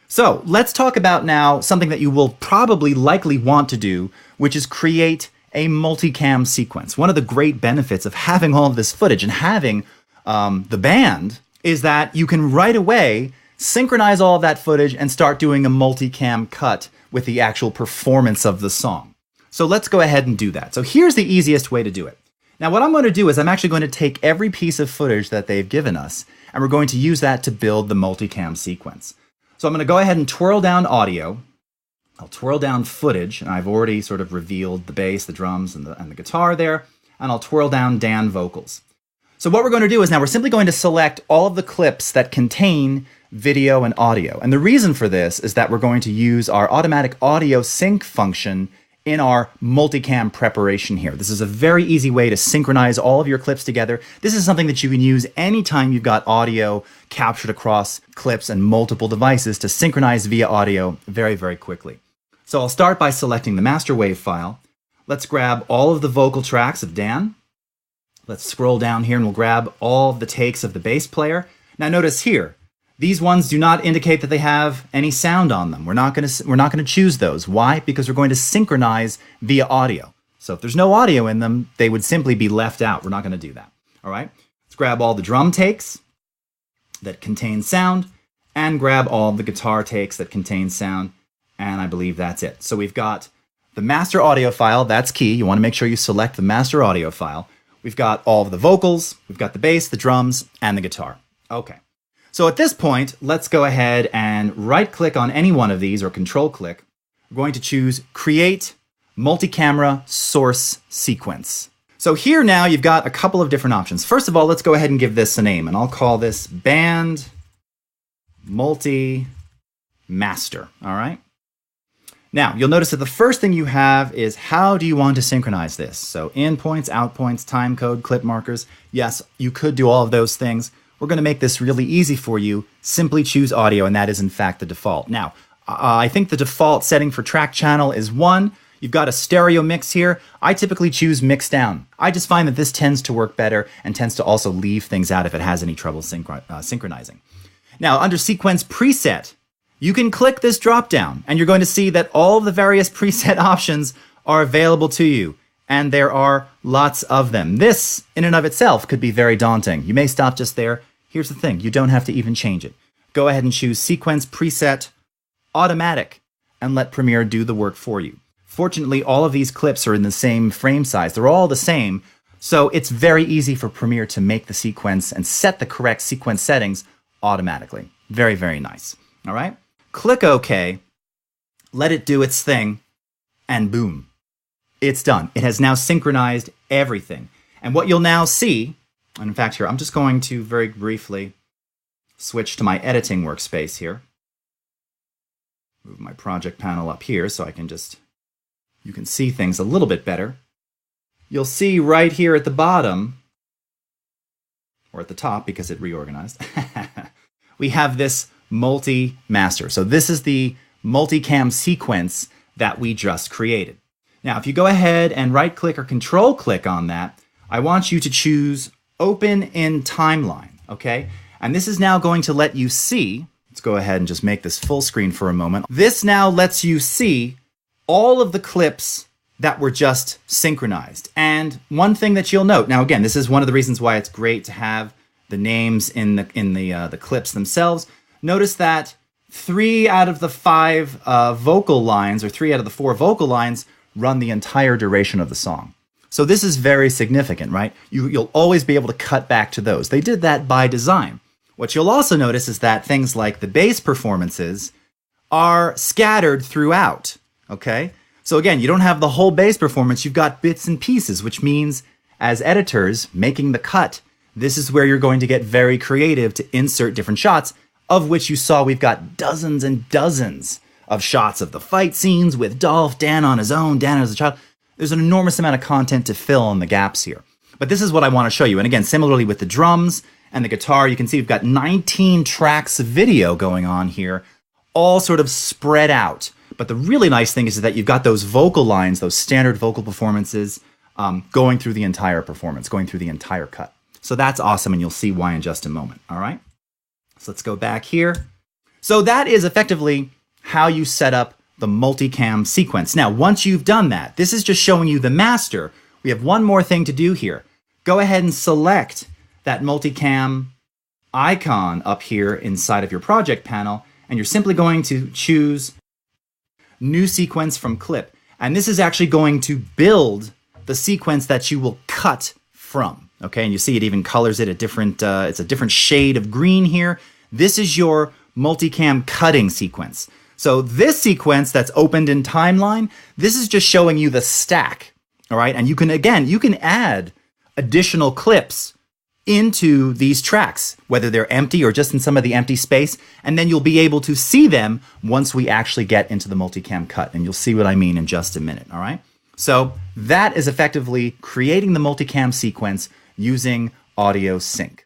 So let's talk about now something that you will probably likely want to do, which is create a multicam sequence. One of the great benefits of having all of this footage and having the band is that you can right away synchronize all of that footage and start doing a multicam cut with the actual performance of the song. So let's go ahead and do that. So here's the easiest way to do it. Now what I'm going to do is I'm actually going to take every piece of footage that they've given us, and we're going to use that to build the multicam sequence. So I'm going to go ahead and twirl down audio. I'll twirl down footage, and I've already sort of revealed the bass, the drums, and the guitar there, and I'll twirl down Dan vocals. So what we're going to do is now we're simply going to select all of the clips that contain video and audio. And the reason for this is that we're going to use our automatic audio sync function in our multicam preparation here. This is a very easy way to synchronize all of your clips together. This is something that you can use anytime you've got audio captured across clips and multiple devices to synchronize via audio very, very quickly. So I'll start by selecting the master wave file. Let's grab all of the vocal tracks of Dan. Let's scroll down here and we'll grab all of the takes of the bass player. Now notice here, these ones do not indicate that they have any sound on them. We're not going to choose those. Why? Because we're going to synchronize via audio. So if there's no audio in them, they would simply be left out. We're not going to do that. All right. Let's grab all the drum takes that contain sound and grab all the guitar takes that contain sound. And I believe that's it. So we've got the master audio file. That's key. You want to make sure you select the master audio file. We've got all of the vocals. We've got the bass, the drums, and the guitar. Okay. So at this point, let's go ahead and right-click on any one of these, or control-click. We're going to choose Create Multicamera Source Sequence. So here now you've got a couple of different options. First of all, let's go ahead and give this a name, and I'll call this Band Multi Master, all right? Now, you'll notice that the first thing you have is how do you want to synchronize this? So in points, out points, time code, clip markers. Yes, you could do all of those things. We're going to make this really easy for you. Simply choose audio, and that is in fact the default. Now, I think the default setting for track channel is 1. You've got a stereo mix here. I typically choose mix down. I just find that this tends to work better and tends to also leave things out if it has any trouble synchronizing. Now, under sequence preset, you can click this drop down, and you're going to see that all of the various preset options are available to you. And there are lots of them. This, in and of itself, could be very daunting. You may stop just there. Here's the thing. You don't have to even change it. Go ahead and choose Sequence Preset Automatic and let Premiere do the work for you. Fortunately, all of these clips are in the same frame size. They're all the same. So it's very easy for Premiere to make the sequence and set the correct sequence settings automatically. Very, very nice. All right? Click OK. Let it do its thing. And boom. It's done. It has now synchronized everything. And what you'll now see, and in fact here, I'm just going to very briefly switch to my editing workspace here. Move my project panel up here so you can see things a little bit better. You'll see right here at the bottom, or at the top because it reorganized, we have this multi-master. So this is the multicam sequence that we just created. Now, if you go ahead and right-click or control-click on that, I want you to choose Open in Timeline, okay? And this is now going to let you see, let's go ahead and just make this full screen for a moment. This now lets you see all of the clips that were just synchronized. And one thing that you'll note, now again, this is one of the reasons why it's great to have the names in the clips themselves. Notice that 3 out of the 5 vocal lines, or 3 out of the 4 vocal lines, run the entire duration of the song. So this is very significant, right? You'll always be able to cut back to those. They did that by design. What you'll also notice is that things like the bass performances are scattered throughout, okay? So again, you don't have the whole bass performance, you've got bits and pieces, which means as editors making the cut, this is where you're going to get very creative to insert different shots, of which you saw we've got dozens and dozens of shots of the fight scenes with Dolph, Dan on his own, Dan as a child. There's an enormous amount of content to fill in the gaps here. But this is what I want to show you. And again, similarly with the drums and the guitar, you can see we've got 19 tracks of video going on here, all sort of spread out. But the really nice thing is that you've got those vocal lines, those standard vocal performances, going through the entire performance, going through the entire cut. So that's awesome, and you'll see why in just a moment, all right? So let's go back here. So that is effectively how you set up the multicam sequence. Now, once you've done that, this is just showing you the master. We have one more thing to do here. Go ahead and select that multicam icon up here inside of your project panel, and you're simply going to choose New Sequence from Clip. And this is actually going to build the sequence that you will cut from. Okay, and you see it even colors it a different, it's a different shade of green here. This is your multicam cutting sequence. So this sequence that's opened in timeline, this is just showing you the stack, all right? And you can, again, you can add additional clips into these tracks, whether they're empty or just in some of the empty space, and then you'll be able to see them once we actually get into the multicam cut, and you'll see what I mean in just a minute, all right? So that is effectively creating the multicam sequence using Audio Sync.